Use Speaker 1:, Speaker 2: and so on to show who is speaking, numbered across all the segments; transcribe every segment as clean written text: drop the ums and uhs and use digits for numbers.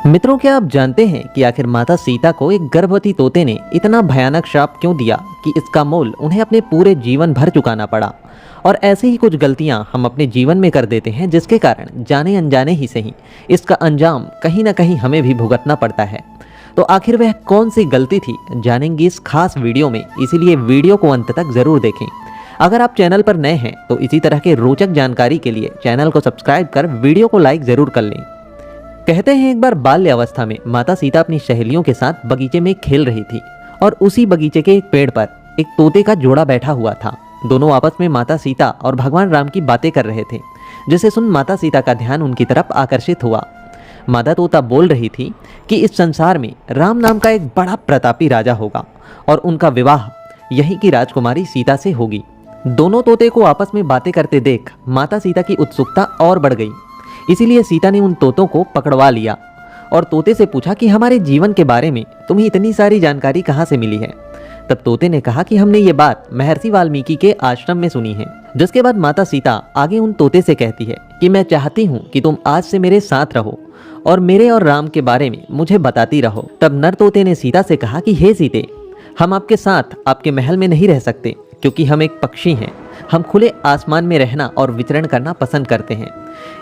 Speaker 1: मित्रों, क्या आप जानते हैं कि आखिर माता सीता को एक गर्भवती तोते ने इतना भयानक श्राप क्यों दिया कि इसका मोल उन्हें अपने पूरे जीवन भर चुकाना पड़ा। और ऐसे ही कुछ गलतियां हम अपने जीवन में कर देते हैं जिसके कारण जाने अनजाने ही सही इसका अंजाम कहीं ना कहीं हमें भी भुगतना पड़ता है। तो आखिर वह कौन सी गलती थी, जानेंगे इस खास वीडियो में, इसीलिए वीडियो को अंत तक जरूर देखें। अगर आप चैनल पर नए हैं तो इसी तरह के रोचक जानकारी के लिए चैनल को सब्सक्राइब कर वीडियो को लाइक जरूर कर लें। कहते हैं एक बार बाल्य अवस्था में माता सीता अपनी सहेलियों के साथ बगीचे में खेल रही थी और उसी बगीचे के एक पेड़ पर एक तोते का जोड़ा बैठा हुआ था। दोनों आपस में माता सीता और भगवान राम की बातें कर रहे थे, जिसे सुन माता सीता का ध्यान उनकी तरफ आकर्षित हुआ। मादा तोता बोल रही थी कि इस संसार में राम नाम का एक बड़ा प्रतापी राजा होगा और उनका विवाह यहीं की राजकुमारी सीता से होगी। दोनों तोते को आपस में बातें करते देख माता सीता की उत्सुकता और बढ़ गई। इसीलिए सीता ने उन तोतों को पकड़वा लिया और तोते से पूछा कि हमारे जीवन के बारे में तुम्हें इतनी सारी जानकारी कहाँ से मिली है। तब तोते ने कहा कि हमने ये बात महर्षि वाल्मीकि के आश्रम में सुनी है। जिसके बाद माता सीता आगे उन तोते से कहती है कि मैं चाहती हूँ कि तुम आज से मेरे साथ रहो और मेरे और राम के बारे में मुझे बताती रहो। तब नर तोते ने सीता से कहा कि हे सीते, हम आपके साथ आपके महल में नहीं रह सकते क्योंकि हम एक पक्षी हैं। हम खुले आसमान में रहना और विचरण करना पसंद करते हैं।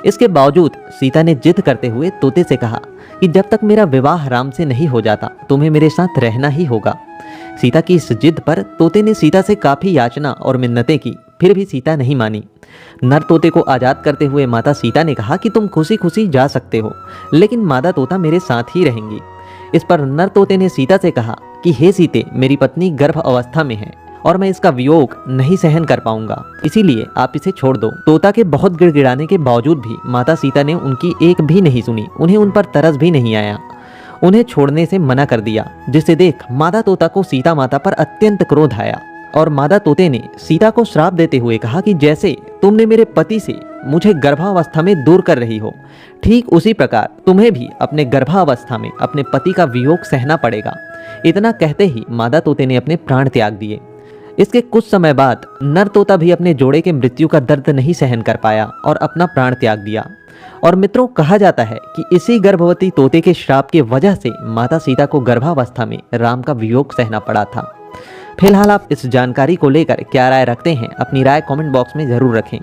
Speaker 1: इसके बावजूद सीता ने जिद करते हुए तोते से कहा कि जब तक मेरा विवाह राम से नहीं हो जाता तुम्हें मेरे साथ रहना ही होगा। सीता की इस जिद पर तोते ने सीता से काफी याचना और मिन्नतें की, फिर भी सीता नहीं मानी। नर तोते को आजाद करते हुए माता सीता ने कहा कि तुम खुशी खुशी जा सकते हो, लेकिन मादा तोता मेरे साथ ही रहेंगी। इस पर नर तोते ने सीता से कहा कि हे सीते, मेरी पत्नी गर्भ अवस्था में है और मैं इसका वियोग नहीं सहन कर पाऊंगा, इसीलिए आप इसे छोड़ दो। तोता के बहुत गिड़गिड़ाने के बावजूद भी माता सीता ने उनकी एक भी नहीं सुनी। उन्हें उन पर तरस भी नहीं आया, उन्हें छोड़ने से मना कर दिया। जिसे देख मादा तोता को सीता माता पर अत्यंत क्रोध आया और मादा तोते ने सीता को श्राप देते हुए कहा कि जैसे तुमने मेरे पति से मुझे गर्भावस्था में दूर कर रही हो, ठीक उसी प्रकार तुम्हें भी अपने गर्भावस्था में अपने पति का वियोग सहना पड़ेगा। इतना कहते ही मादा तोते ने अपने प्राण त्याग दिए। इसके कुछ समय बाद नर तोता भी अपने जोड़े के मृत्यु का दर्द नहीं सहन कर पाया और अपना प्राण त्याग दिया। और मित्रों, कहा जाता है कि इसी गर्भवती तोते के श्राप की वजह से माता सीता को गर्भावस्था में राम का वियोग सहना पड़ा था। फिलहाल आप इस जानकारी को लेकर क्या राय रखते हैं, अपनी राय कमेंट बॉक्स में जरूर रखें।